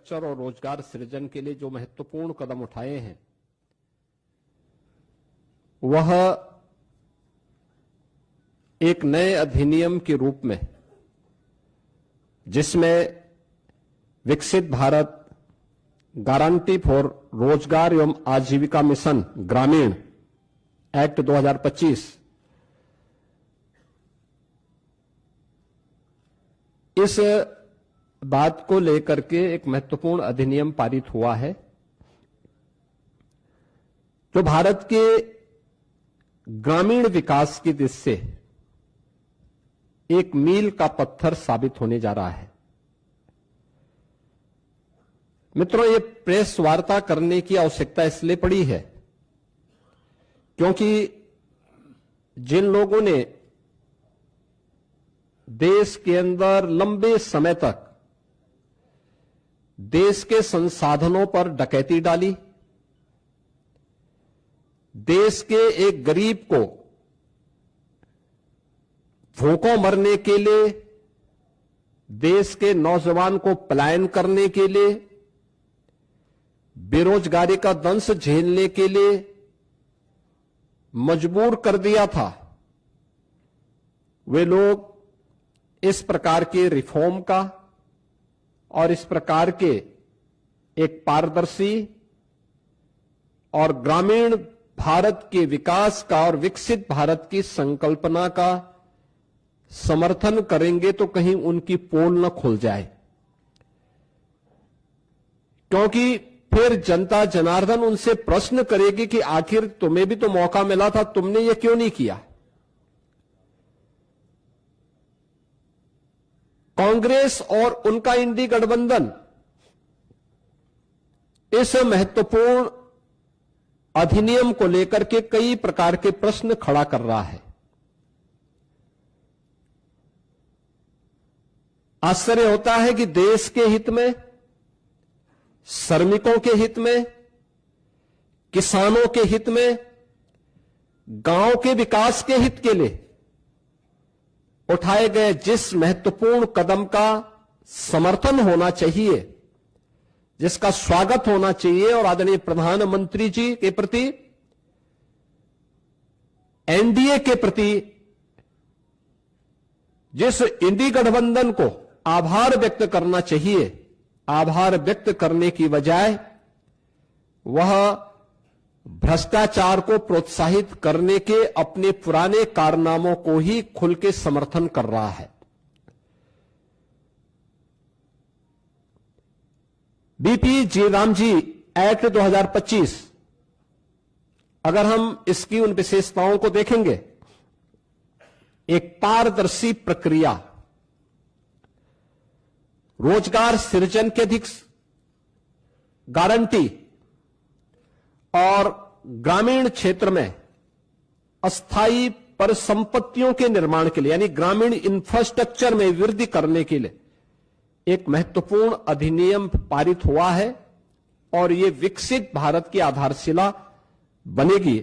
Infrastructure और रोजगार सृजन के लिए जो महत्वपूर्ण कदम उठाए हैं वह एक नए अधिनियम के रूप में, जिसमें विकसित भारत गारंटी फॉर रोजगार एवं आजीविका मिशन ग्रामीण एक्ट 2025 इस बात को लेकर के एक महत्वपूर्ण अधिनियम पारित हुआ है जो भारत के ग्रामीण विकास की दिशा से एक मील का पत्थर साबित होने जा रहा है। मित्रों, ये प्रेस वार्ता करने की आवश्यकता इसलिए पड़ी है क्योंकि जिन लोगों ने देश के अंदर लंबे समय तक देश के संसाधनों पर डकैती डाली, देश के एक गरीब को भूखों मरने के लिए, देश के नौजवान को पलायन करने के लिए, बेरोजगारी का दंश झेलने के लिए मजबूर कर दिया था, वे लोग इस प्रकार के रिफॉर्म का और इस प्रकार के एक पारदर्शी और ग्रामीण भारत के विकास का और विकसित भारत की संकल्पना का समर्थन करेंगे तो कहीं उनकी पोल न खुल जाए, क्योंकि फिर जनता जनार्दन उनसे प्रश्न करेगी कि आखिर तुम्हें भी तो मौका मिला था, तुमने ये क्यों नहीं किया। कांग्रेस और उनका इंडी गठबंधन इस महत्वपूर्ण अधिनियम को लेकर के कई प्रकार के प्रश्न खड़ा कर रहा है। आश्चर्य होता है कि देश के हित में, श्रमिकों के हित में, किसानों के हित में, गांव के विकास के हित के लिए उठाए गए जिस महत्वपूर्ण कदम का समर्थन होना चाहिए, जिसका स्वागत होना चाहिए और आदरणीय प्रधानमंत्री जी के प्रति, एनडीए के प्रति जिस इंडी गठबंधन को आभार व्यक्त करना चाहिए, आभार व्यक्त करने की बजाय वह भ्रष्टाचार को प्रोत्साहित करने के अपने पुराने कारनामों को ही खुल के समर्थन कर रहा है। बीपी जी रामजी एक्ट 2025, अगर हम इसकी उन विशेषताओं को देखेंगे, एक पारदर्शी प्रक्रिया, रोजगार सृजन की अधिक गारंटी और ग्रामीण क्षेत्र में अस्थायी परिसंपत्तियों के निर्माण के लिए यानी ग्रामीण इंफ्रास्ट्रक्चर में वृद्धि करने के लिए एक महत्वपूर्ण अधिनियम पारित हुआ है और यह विकसित भारत की आधारशिला बनेगी।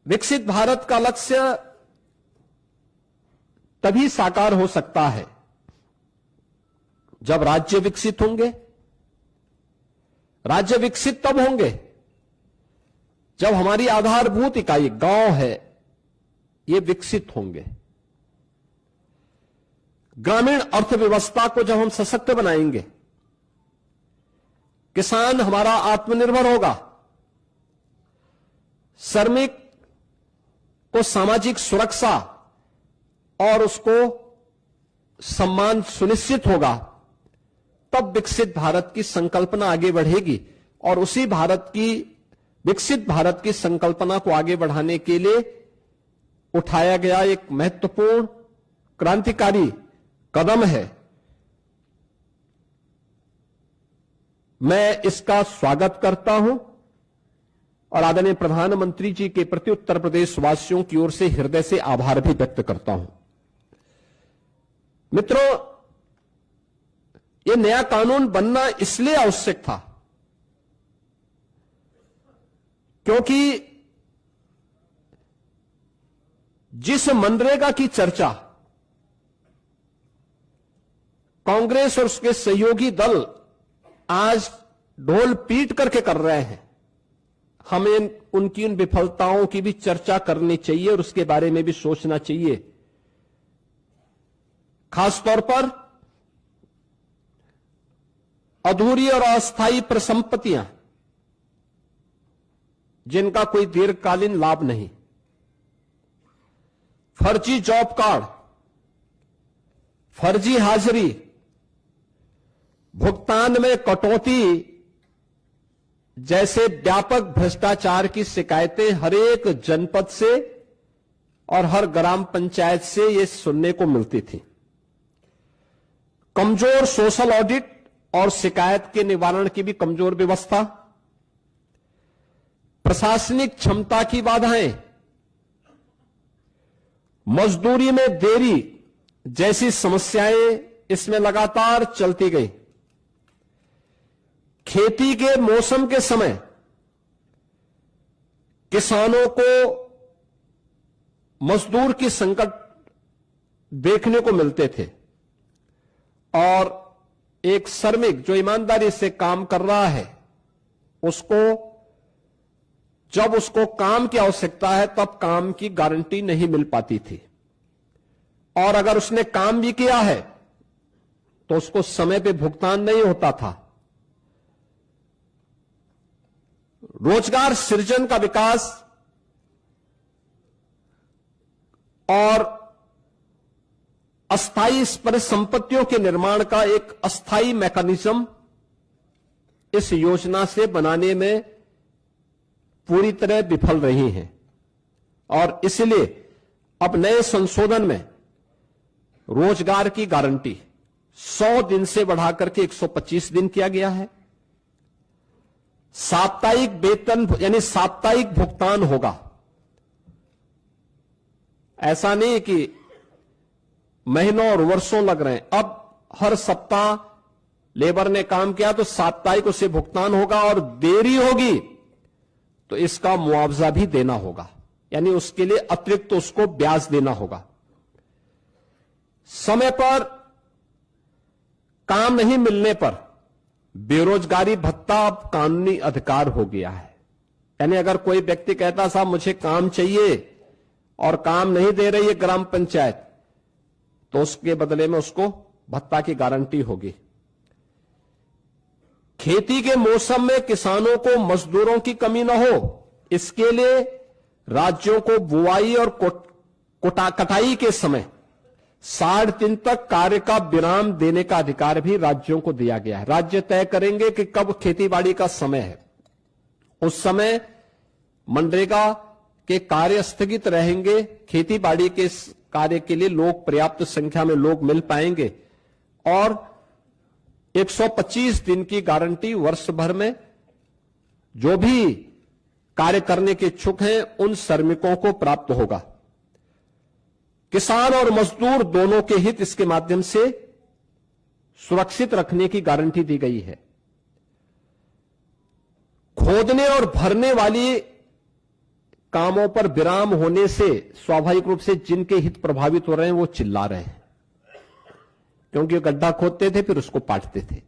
विकसित भारत का लक्ष्य तभी साकार हो सकता है जब राज्य विकसित होंगे। राज्य विकसित तब होंगे जब हमारी आधारभूत इकाई गांव है ये विकसित होंगे। ग्रामीण अर्थव्यवस्था को जब हम सशक्त बनाएंगे, किसान हमारा आत्मनिर्भर होगा, श्रमिक को सामाजिक सुरक्षा और उसको सम्मान सुनिश्चित होगा, तब विकसित भारत की संकल्पना आगे बढ़ेगी। और उसी भारत की विकसित भारत की संकल्पना को आगे बढ़ाने के लिए उठाया गया एक महत्वपूर्ण क्रांतिकारी कदम है। मैं इसका स्वागत करता हूं और आदरणीय प्रधानमंत्री जी के प्रति उत्तर प्रदेश वासियों की ओर से हृदय से आभार भी व्यक्त करता हूं। मित्रों, यह नया कानून बनना इसलिए आवश्यक था क्योंकि जिस मनरेगा की चर्चा कांग्रेस और उसके सहयोगी दल आज ढोल पीट करके कर रहे हैं। हमें उनकी उन विफलताओं की भी चर्चा करनी चाहिए और उसके बारे में भी सोचना चाहिए। खासतौर पर अधूरी और अस्थायी परिसंपत्तियां जिनका कोई दीर्घकालीन लाभ नहीं, फर्जी जॉब कार्ड, फर्जी हाजिरी, भुगतान में कटौती जैसे व्यापक भ्रष्टाचार की शिकायतें हर एक जनपद से और हर ग्राम पंचायत से ये सुनने को मिलती थी। कमजोर सोशल ऑडिट और शिकायत के निवारण की भी कमजोर व्यवस्था, प्रशासनिक क्षमता की बाधाएं, मजदूरी में देरी जैसी समस्याएं इसमें लगातार चलती गई। खेती के मौसम के समय किसानों को मजदूर की संकट देखने को मिलते थे और एक श्रमिक जो ईमानदारी से काम कर रहा है उसको जब उसको काम की आवश्यकता है तब काम की गारंटी नहीं मिल पाती थी, और अगर उसने काम भी किया है तो उसको समय पे भुगतान नहीं होता था। रोजगार सृजन का विकास और अस्थायी परिसंपत्तियों के निर्माण का एक अस्थायी मैकेनिज्म इस योजना से बनाने में पूरी तरह विफल रही हैं, और इसलिए अब नए संशोधन में रोजगार की गारंटी 100 दिन से बढ़ाकर के 125 दिन किया गया है। साप्ताहिक वेतन यानी साप्ताहिक भुगतान होगा। ऐसा नहीं कि महीनों और वर्षों लग रहे हैं, अब हर सप्ताह लेबर ने काम किया तो साप्ताहिक उसे भुगतान होगा, और देरी होगी तो इसका मुआवजा भी देना होगा, यानी उसके लिए अतिरिक्त तो उसको ब्याज देना होगा। समय पर काम नहीं मिलने पर बेरोजगारी भत्ता अब कानूनी अधिकार हो गया है। यानी अगर कोई व्यक्ति कहता साहब मुझे काम चाहिए और काम नहीं दे रही है ग्राम पंचायत, तो उसके बदले में उसको भत्ता की गारंटी होगी। खेती के मौसम में किसानों को मजदूरों की कमी न हो, इसके लिए राज्यों को बुआई और कटाई के समय 60 दिन तक कार्य का विराम देने का अधिकार भी राज्यों को दिया गया है। राज्य तय करेंगे कि कब खेतीबाड़ी का समय है, उस समय मनरेगा के कार्य स्थगित रहेंगे, खेतीबाड़ी के कार्य के लिए लोग पर्याप्त संख्या में लोग मिल पाएंगे, और 125 दिन की गारंटी वर्ष भर में जो भी कार्य करने के इच्छुक हैं उन श्रमिकों को प्राप्त होगा। किसान और मजदूर दोनों के हित इसके माध्यम से सुरक्षित रखने की गारंटी दी गई है। खोदने और भरने वाली कामों पर विराम होने से स्वाभाविक रूप से जिनके हित प्रभावित हो रहे हैं वो चिल्ला रहे हैं, क्योंकि गड्ढा खोदते थे फिर उसको पाटते थे।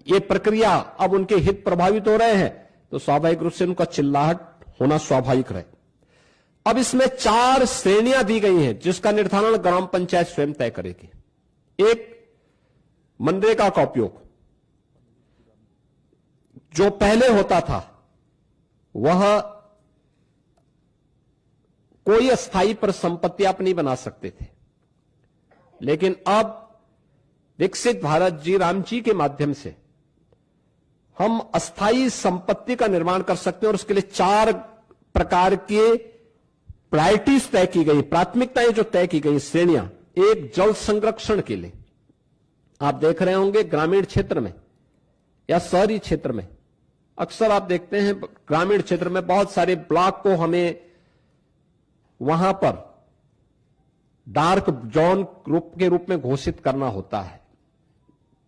ये प्रक्रिया अब उनके हित प्रभावित हो रहे हैं तो स्वाभाविक रूप से उनका चिल्लाहट होना स्वाभाविक रहे। अब इसमें 4 श्रेणियां दी गई हैं जिसका निर्धारण ग्राम पंचायत स्वयं तय करेगी। एक, मनरेगा का उपयोग जो पहले होता था वह कोई अस्थायी परिसंपत्ति आप नहीं बना सकते थे, लेकिन अब विकसित भारत जी राम जी के माध्यम से हम अस्थायी संपत्ति का निर्माण कर सकते हैं, और उसके लिए 4 प्रकार के प्रायोरिटीज तय की गई, प्राथमिकताएं जो तय की गई, श्रेणियां। एक, जल संरक्षण के लिए आप देख रहे होंगे ग्रामीण क्षेत्र में या शहरी क्षेत्र में अक्सर आप देखते हैं ग्रामीण क्षेत्र में बहुत सारे ब्लॉक को हमें वहां पर डार्क जोन के रूप में घोषित करना होता है।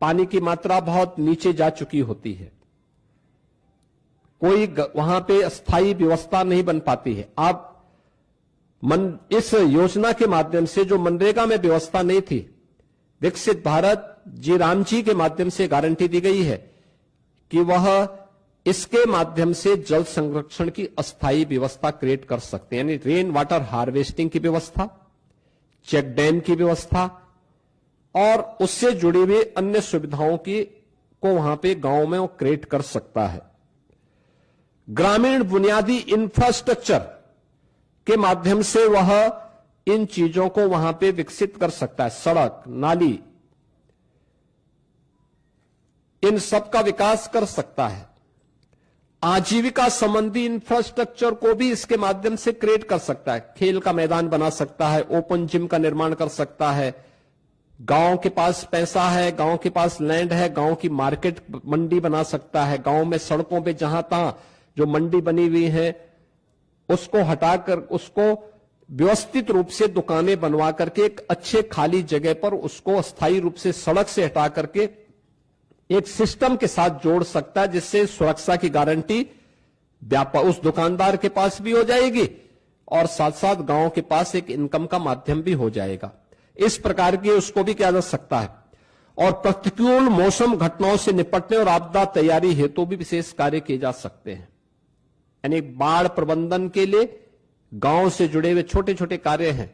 पानी की मात्रा बहुत नीचे जा चुकी होती है, कोई वहां पे अस्थायी व्यवस्था नहीं बन पाती है। आप इस योजना के माध्यम से जो मनरेगा में व्यवस्था नहीं थी, विकसित भारत जी राम जी के माध्यम से गारंटी दी गई है कि वह इसके माध्यम से जल संरक्षण की अस्थायी व्यवस्था क्रिएट कर सकते हैं, यानी रेन वाटर हार्वेस्टिंग की व्यवस्था, चेक डैम की व्यवस्था और उससे जुड़ी हुई अन्य सुविधाओं की को वहां पे गांव में वो क्रिएट कर सकता है। ग्रामीण बुनियादी इंफ्रास्ट्रक्चर के माध्यम से वह इन चीजों को वहां पे विकसित कर सकता है, सड़क, नाली, इन सब का विकास कर सकता है। आजीविका संबंधी इंफ्रास्ट्रक्चर को भी इसके माध्यम से क्रिएट कर सकता है, खेल का मैदान बना सकता है, ओपन जिम का निर्माण कर सकता है। गांव के पास पैसा है, गांव के पास लैंड है, गांव की मार्केट मंडी बना सकता है। गांव में सड़कों पे जहां तहां जो मंडी बनी हुई है उसको हटाकर उसको व्यवस्थित रूप से दुकानें बनवा करके एक अच्छे खाली जगह पर उसको अस्थायी रूप से सड़क से हटा करके एक सिस्टम के साथ जोड़ सकता है, जिससे सुरक्षा की गारंटी व्यापार उस दुकानदार के पास भी हो जाएगी और साथ साथ गांव के पास एक इनकम का माध्यम भी हो जाएगा। इस प्रकार की उसको भी किया जा सकता है। और प्रतिकूल मौसम घटनाओं से निपटने और आपदा तैयारी हेतु भी विशेष कार्य किए जा सकते हैं, यानी बाढ़ प्रबंधन के लिए गांव से जुड़े हुए छोटे छोटे कार्य हैं,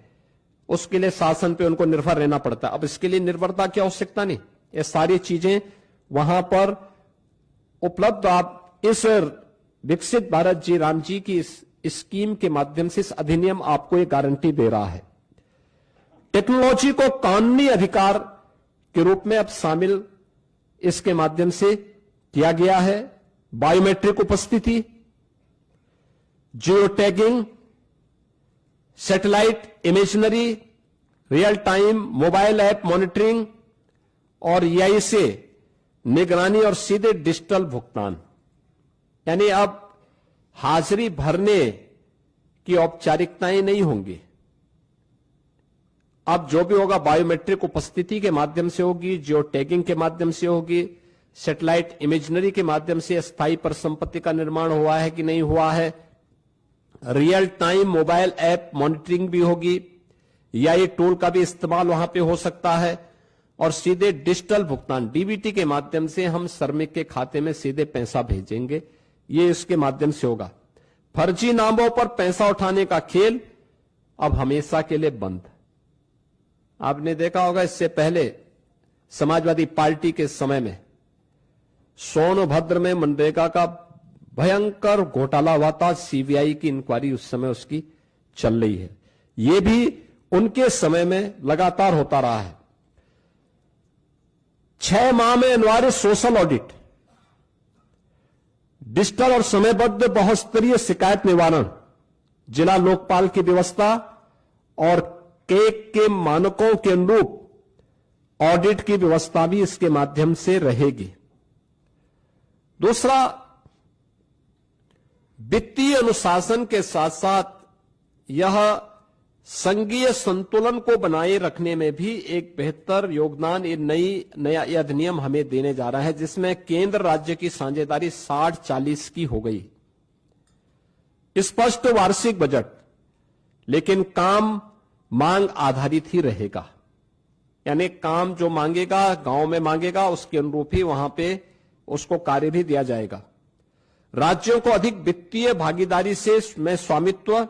उसके लिए शासन पे उनको निर्भर रहना पड़ता है। अब इसके लिए निर्भरता की आवश्यकता नहीं, ये सारी चीजें वहां पर उपलब्ध। आप इस विकसित भारत जी राम जी की इस स्कीम के माध्यम से इस अधिनियम आपको एक गारंटी दे रहा है। टेक्नोलॉजी को कानूनी अधिकार के रूप में अब शामिल इसके माध्यम से किया गया है। बायोमेट्रिक उपस्थिति, geo tagging, satellite imaginary, real time mobile app monitoring और EI से निगरानी और सीधे डिजिटल भुगतान, यानी अब हाजिरी भरने की औपचारिकताएं नहीं होंगी। अब जो भी होगा बायोमेट्रिक उपस्थिति के माध्यम से होगी, जियो टैगिंग के माध्यम से होगी, सैटेलाइट इमेजनरी के माध्यम से स्थायी परिसंपत्ति का निर्माण हुआ है कि नहीं हुआ है, real time mobile app monitoring भी होगी, EI टूल का भी इस्तेमाल वहां पे हो सकता है और सीधे डिजिटल भुगतान DBT के माध्यम से हम श्रमिक के खाते में सीधे पैसा भेजेंगे, ये इसके माध्यम से होगा। फर्जी नामों पर पैसा उठाने का खेल अब हमेशा के लिए बंद। आपने देखा होगा इससे पहले समाजवादी पार्टी के समय में सोनभद्र में मनरेगा का भयंकर घोटाला हुआ था, CBI की इंक्वायरी उस समय उसकी चल रही है। यह भी उनके समय में लगातार होता रहा है। 6 माह में अनिवार्य सोशल ऑडिट, डिजिटल और समयबद्ध बहुस्तरीय शिकायत निवारण, जिला लोकपाल की व्यवस्था और केक के मानकों के अनुरूप ऑडिट की व्यवस्था भी इसके माध्यम से रहेगी। दूसरा, वित्तीय अनुशासन के साथ साथ यह संघीय संतुलन को बनाए रखने में भी एक बेहतर योगदान नया अधिनियम हमें देने जा रहा है, जिसमें केंद्र राज्य की साझेदारी 60-40 की हो गई। स्पष्ट वार्षिक बजट, लेकिन काम मांग आधारित ही रहेगा, यानी काम जो मांगेगा गांव में मांगेगा उसके अनुरूप ही वहां पे उसको कार्य भी दिया जाएगा। राज्यों को अधिक वित्तीय भागीदारी से में स्वामित्व,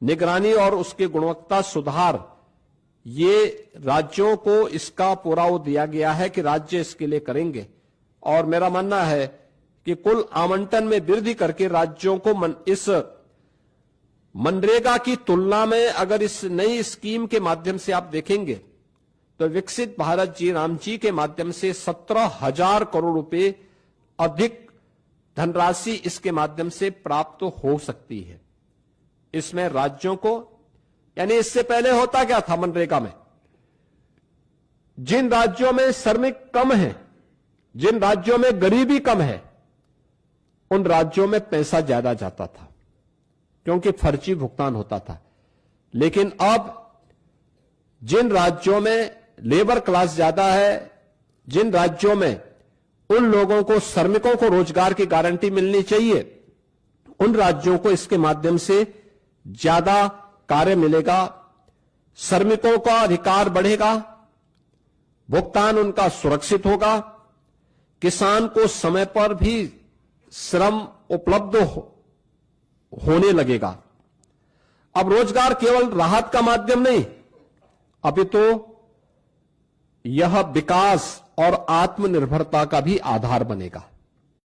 निगरानी और उसकी गुणवत्ता सुधार, ये राज्यों को इसका पूरा वो दिया गया है कि राज्य इसके लिए करेंगे। और मेरा मानना है कि कुल आवंटन में वृद्धि करके राज्यों को इस मनरेगा की तुलना में अगर इस नई स्कीम के माध्यम से आप देखेंगे तो विकसित भारत जी राम जी के माध्यम से 17,000 करोड़ रुपए अधिक धनराशि इसके माध्यम से प्राप्त हो सकती है। इसमें राज्यों को, यानी इससे पहले होता क्या था मनरेगा में, जिन राज्यों में श्रमिक कम है, जिन राज्यों में गरीबी कम है, उन राज्यों में पैसा ज्यादा जाता था क्योंकि फर्जी भुगतान होता था। लेकिन अब जिन राज्यों में लेबर क्लास ज्यादा है, जिन राज्यों में उन लोगों को, श्रमिकों को रोजगार की गारंटी मिलनी चाहिए, उन राज्यों को इसके माध्यम से ज्यादा कार्य मिलेगा, श्रमिकों का अधिकार बढ़ेगा भुगतान उनका सुरक्षित होगा, किसान को समय पर भी श्रम उपलब्ध होने लगेगा। अब रोजगार केवल राहत का माध्यम नहीं, अभी तो यह विकास और आत्मनिर्भरता का भी आधार बनेगा।